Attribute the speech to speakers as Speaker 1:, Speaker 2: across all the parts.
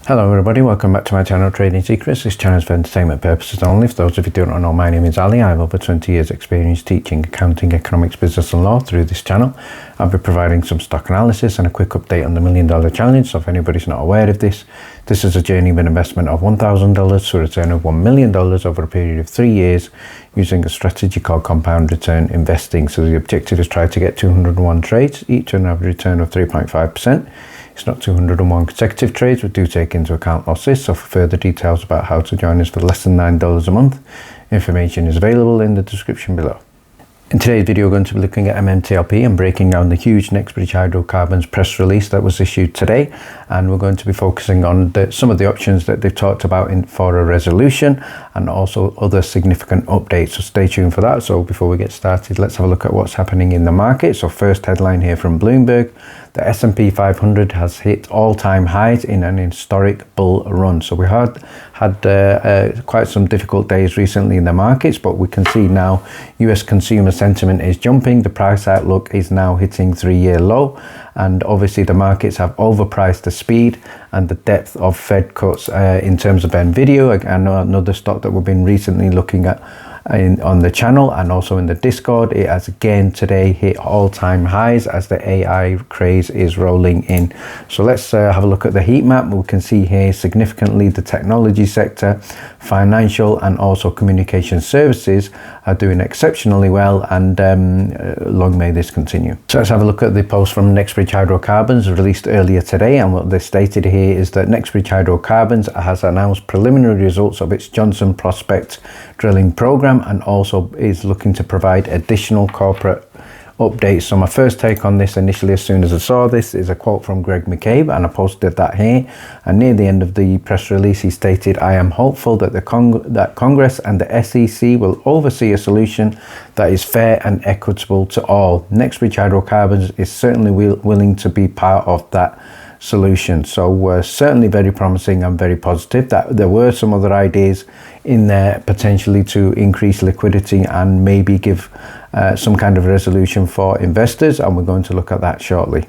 Speaker 1: Hello everybody, welcome back to my channel Trading Secrets. This channel is for entertainment purposes only. For those of you who don't know, my name is Ali. I have over 20 years experience teaching accounting, economics, business and law through this channel. I'll be providing some stock analysis and a quick update on the $1 Million Challenge. So if anybody's not aware of this is a journey of an investment of $1,000 to a return of $1 million over a period of 3 years using a strategy called compound return investing. So the objective is try to get 201 trades, each an average return of 3.5%. It's not 201 consecutive trades, we do take into account losses. So for further details about how to join us for less than $9 a month, information is available in the description below. In today's video, we're going to be looking at MMTLP and breaking down the huge Next Bridge Hydrocarbons press release that was issued today. And we're going to be focusing on some of the options that they've talked about for a resolution and also other significant updates. So stay tuned for that. So before we get started, let's have a look at what's happening in the market. So first headline here from Bloomberg, the S&P 500 has hit all-time highs in an historic bull run. So we had quite some difficult days recently in the markets, but we can see now US consumer sentiment is jumping. The price outlook is now hitting 3-year low, and obviously the markets have overpriced the speed and the depth of Fed cuts in terms of NVIDIA. Another stock that we've been recently looking at on the channel and also in the Discord. It has again today hit all-time highs as the AI craze is rolling in. So let's have a look at the heat map. We can see here significantly the technology sector, financial and also communication services are doing exceptionally well, and long may this continue. So let's have a look at the post from Next Bridge Hydrocarbons released earlier today, and what they stated here is that Next Bridge Hydrocarbons has announced preliminary results of its Johnson prospect drilling program and also is looking to provide additional corporate updates. So my first take on this initially, as soon as I saw this, is a quote from Greg McCabe, and I posted that here. And near the end of the press release, he stated, "I am hopeful that that Congress and the SEC will oversee a solution that is fair and equitable to all. Next Bridge Hydrocarbons is certainly willing to be part of that solution." So certainly very promising and very positive. That there were some other ideas in there potentially to increase liquidity and maybe give some kind of resolution for investors, and we're going to look at that shortly.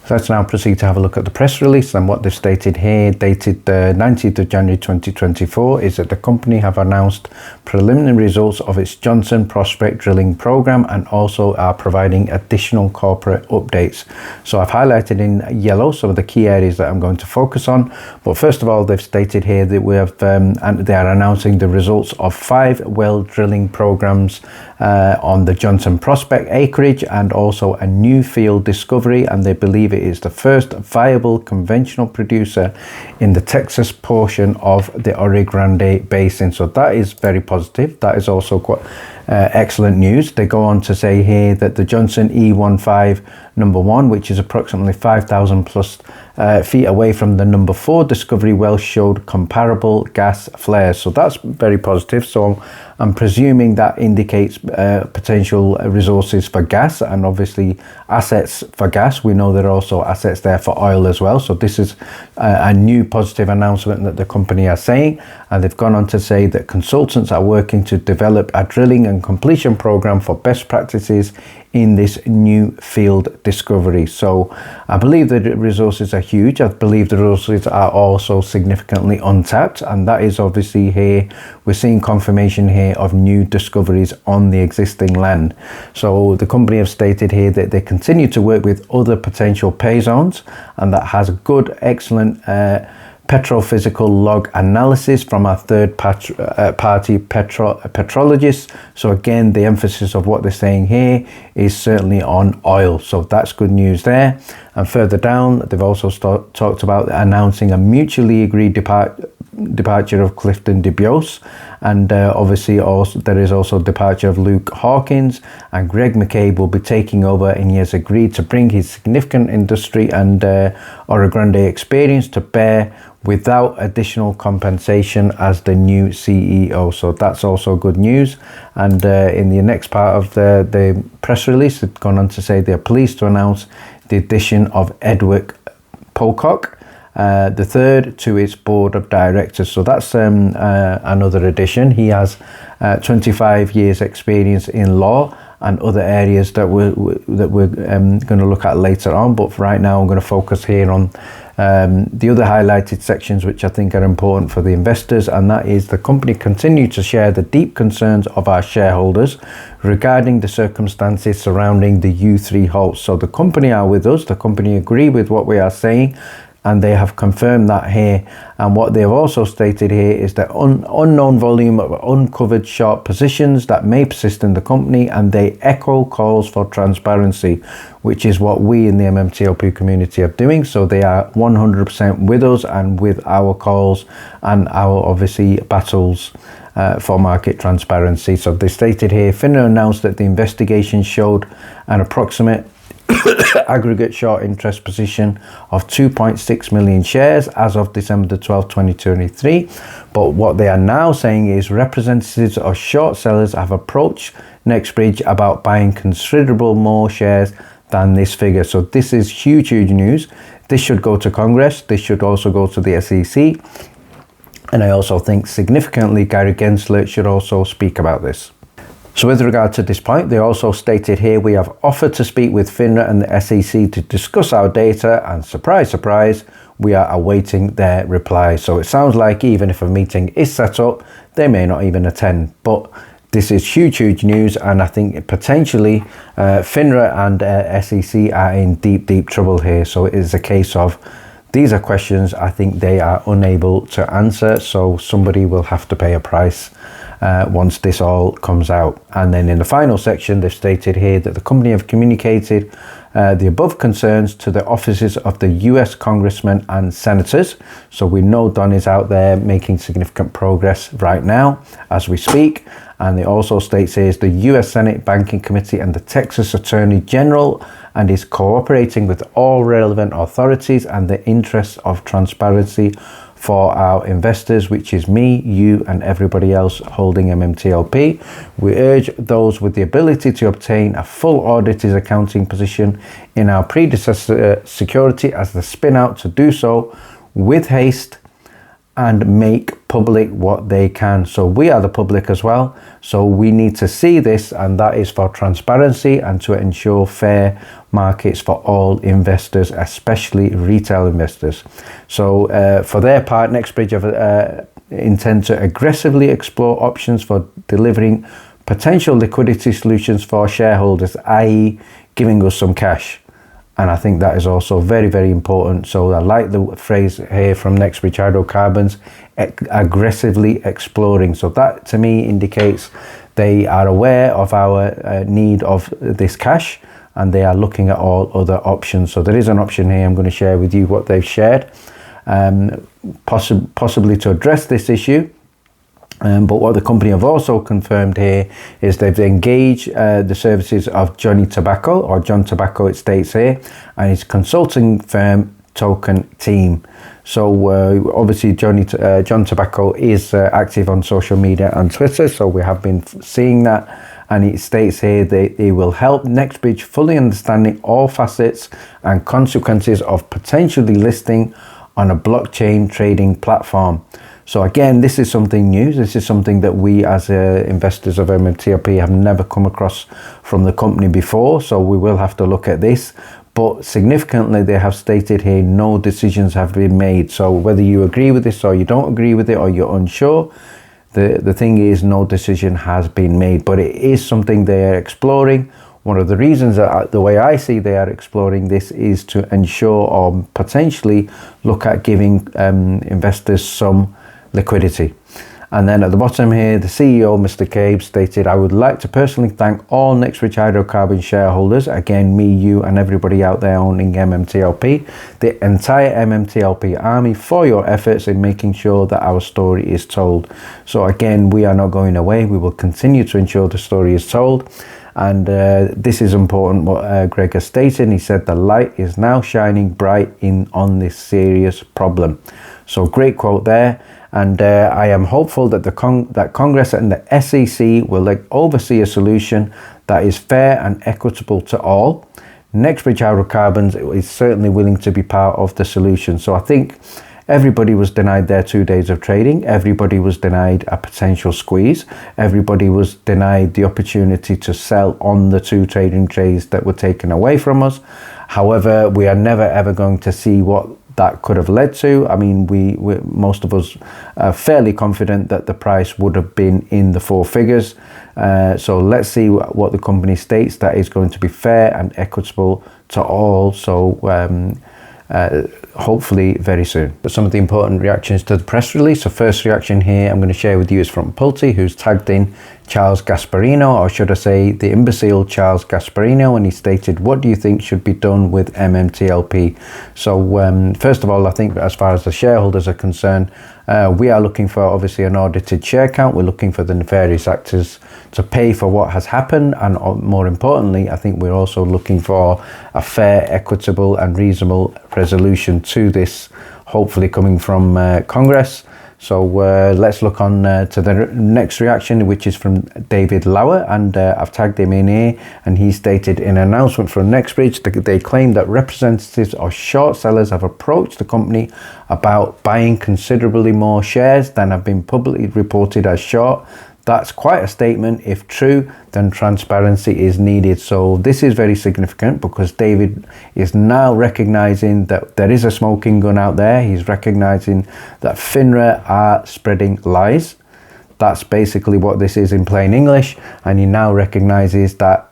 Speaker 1: So let's now proceed to have a look at the press release, and what they've stated here, dated the 19th of January 2024, is that the company have announced preliminary results of its Johnson prospect drilling program and also are providing additional corporate updates. So I've highlighted in yellow some of the key areas that I'm going to focus on. But first of all, they've stated here that we have, and they are announcing the results of 5 well drilling programs on the Johnson prospect acreage and also a new field discovery, and they believe it is the first viable conventional producer in the Texas portion of the Rio Grande Basin. So that is very positive. That is also quite excellent news. They go on to say here that the Johnson E15 number 1, which is approximately 5,000 plus feet away from the number 4 discovery well, showed comparable gas flares. So that's very positive. So I'm presuming that indicates potential resources for gas and obviously assets for gas. We know there are also assets there for oil as well. So this is a new positive announcement that the company are saying, and they've gone on to say that consultants are working to develop a drilling and completion program for best practices in this new field discovery. So I believe that the resources are huge. I believe the resources are also significantly untapped, and that is obviously here we're seeing confirmation here of new discoveries on the existing land. So the company have stated here that they continue to work with other potential pay zones, and that has good, excellent petrophysical log analysis from our third party petrologists. So again, the emphasis of what they're saying here is certainly on oil. So that's good news there. And further down, they've also talked about announcing a mutually agreed departure of Clifton DeBose, and obviously also there is also departure of Luke Hawkins, and Greg McCabe will be taking over, and he has agreed to bring his significant industry and Rio Grande experience to bear without additional compensation as the new CEO. So that's also good news. And in the next part of the press release, they've gone on to say they're pleased to announce the addition of Edward Pocock the third to its board of directors. So that's another addition. He has 25 years experience in law and other areas that we're going to look at later on, but for right now I'm going to focus here on The other highlighted sections which I think are important for the investors, and that is the company continued to share the deep concerns of our shareholders regarding the circumstances surrounding the U3 halt. So the company are with us, the company agree with what we are saying, and they have confirmed that here. And what they've also stated here is that unknown volume of uncovered short positions that may persist in the company, and they echo calls for transparency, which is what we in the MMTLP community are doing. So they are 100% with us and with our calls and our obviously battles for market transparency. So they stated here, FINRA announced that the investigation showed an approximate aggregate short interest position of 2.6 million shares as of December the 12th, 2023. But what they are now saying is representatives of short sellers have approached NextBridge about buying considerable more shares than this figure. So this is huge news. This should go to Congress. This should also go to the SEC. And I also think significantly Gary Gensler should also speak about this. So with regard to this point, they also stated here, we have offered to speak with FINRA and the SEC to discuss our data, and surprise, surprise, we are awaiting their reply. So it sounds like even if a meeting is set up, they may not even attend. But this is huge news, and I think potentially FINRA and SEC are in deep trouble here. So it is a case of, these are questions I think they are unable to answer, so somebody will have to pay a price once this all comes out. And then in the final section, they've stated here that the company have communicated the above concerns to the offices of the US congressmen and senators. So we know Don is out there making significant progress right now as we speak. And it also states here is the US Senate Banking Committee and the Texas Attorney General, and is cooperating with all relevant authorities and the interests of transparency for our investors, which is me, you, and everybody else holding MMTLP. We urge those with the ability to obtain a full audited accounting position in our predecessor security as the spin out to do so with haste and make public what they can. So we are the public as well. So we need to see this, and that is for transparency and to ensure fair markets for all investors, especially retail investors. So for their part, NextBridge intend to aggressively explore options for delivering potential liquidity solutions for shareholders, i.e. giving us some cash. And I think that is also very important. So I like the phrase here from Next Bridge Hydrocarbons, aggressively exploring. So that to me indicates they are aware of our need of this cash, and they are looking at all other options. So there is an option here. I'm going to share with you what they've shared, possibly to address this issue. But what the company have also confirmed here is they've engaged the services of Johnny Tobacco, or John Tobacco it states here, and his consulting firm Token Team. So obviously John Tobacco is active on social media and Twitter, so we have been seeing that. And it states here that they will help NextBridge fully understanding all facets and consequences of potentially listing on a blockchain trading platform. So again, this is something new. This is something that we as investors of MMTLP have never come across from the company before. So we will have to look at this. But significantly, they have stated here, no decisions have been made. So whether you agree with this or you don't agree with it or you're unsure, the thing is no decision has been made. But it is something they are exploring. One of the reasons that the way I see they are exploring this is to ensure or potentially look at giving investors some liquidity. And then at the bottom here, the CEO, Mr. Cabe, stated, I would like to personally thank all Next Bridge Hydrocarbons shareholders, again, me, you, and everybody out there owning MMTLP, the entire MMTLP army, for your efforts in making sure that our story is told. So again, we are not going away. We will continue to ensure the story is told. And this is important what Greg has stated. He said the light is now shining bright on this serious problem. So great quote there. And I am hopeful that that Congress and the SEC will oversee a solution that is fair and equitable to all. Next Bridge Hydrocarbons is certainly willing to be part of the solution. So I think everybody was denied their 2 days of trading. Everybody was denied a potential squeeze. Everybody was denied the opportunity to sell on the 2 trading days that were taken away from us. However, we are never ever going to see what that could have led to. I mean, we most of us are fairly confident that the price would have been in the 4 figures. So let's see what the company states that is going to be fair and equitable to all. So hopefully very soon. But some of the important reactions to the press release. So first reaction here I'm going to share with you is from Pulte, who's tagged in Charles Gasparino, or should I say the imbecile Charles Gasparino, and he stated, what do you think should be done with MMTLP? So first of all, I think as far as the shareholders are concerned, we are looking for obviously an audited share count. We're looking for the nefarious actors to pay for what has happened, and more importantly, I think we're also looking for a fair, equitable and reasonable resolution to this, hopefully coming from Congress. So let's look on to the next reaction, which is from David Lauer, and I've tagged him in here, and he stated in an announcement from Next Bridge that they claim that representatives or short sellers have approached the company about buying considerably more shares than have been publicly reported as short. That's quite a statement. If true, then transparency is needed. So this is very significant because David is now recognizing that there is a smoking gun out there. He's recognizing that FINRA are spreading lies. That's basically what this is in plain English. And he now recognizes that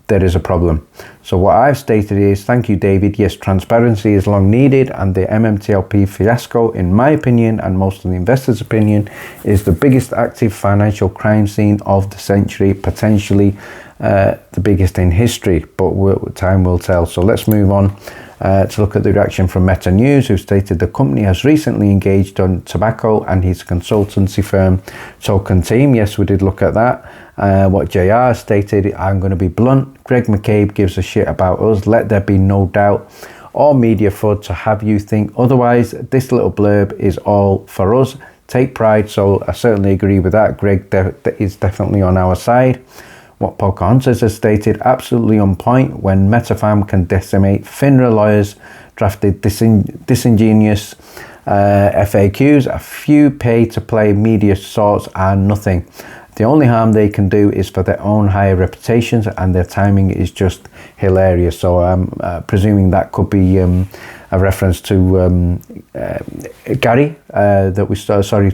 Speaker 1: there is a problem. So what I've stated is, thank you, David. Yes, transparency is long needed, and the MMTLP fiasco, in my opinion, and most of the investors' opinion, is the biggest active financial crime scene of the century, potentially the biggest in history, but time will tell. So let's move on to look at the reaction from Meta News, who stated the company has recently engaged on tobacco and his consultancy firm Token Team. Yes, we did look at that. What JR stated, I'm going to be blunt, Greg McCabe gives a shit about us. Let there be no doubt or media FUD to have you think otherwise. This little blurb is all for us. Take pride. So I certainly agree with that. Greg is definitely on our side. What Pocahontas has stated, absolutely on point. When Metafam can decimate, FINRA lawyers drafted disingenuous FAQs. A few pay-to-play media sorts are nothing. The only harm they can do is for their own higher reputations, and their timing is just hilarious. So I'm presuming that could be a reference to Gary,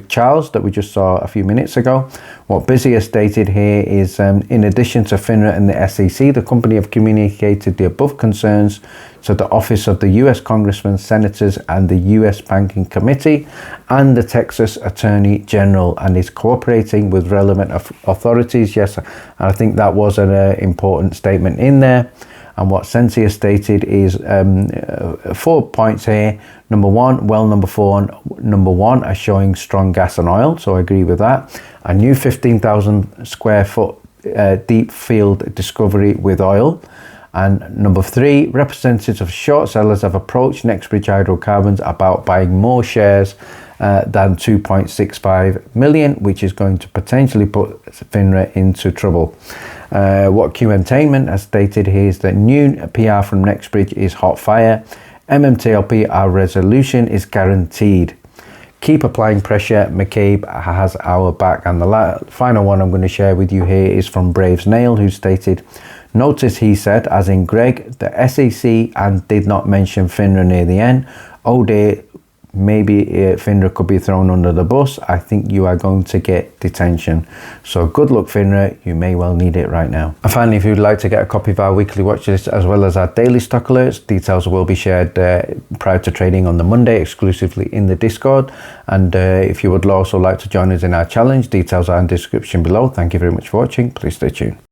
Speaker 1: Charles, that we just saw a few minutes ago. What Busy has stated here is, in addition to FINRA and the SEC, the company have communicated the above concerns to the Office of the U.S. Congressmen, Senators, and the U.S. Banking Committee, and the Texas Attorney General, and is cooperating with relevant authorities. Yes, and I think that was an important statement in there. And what Sensi has stated is 4 points here. Number 1, well, number 4, number 1 are showing strong gas and oil. So I agree with that. A new 15,000 square foot deep field discovery with oil. And number 3, representatives of short sellers have approached Next Bridge Hydrocarbons about buying more shares than 2.65 million, which is going to potentially put FINRA into trouble. What Q Entertainment has stated here is that new PR from Next Bridge is hot fire. MMTLP, our resolution is guaranteed. Keep applying pressure. McCabe has our back. And the final one I'm going to share with you here is from Braves Nail, who stated, notice he said, as in Greg, the SEC, and did not mention FINRA near the end. Oh dear, maybe FINRA could be thrown under the bus. I think you are going to get detention. So good luck, FINRA. You may well need it right now. And finally, if you'd like to get a copy of our weekly watch list as well as our daily stock alerts, details will be shared prior to trading on the Monday exclusively in the Discord. And if you would also like to join us in our challenge, details are in the description below. Thank you very much for watching. Please stay tuned.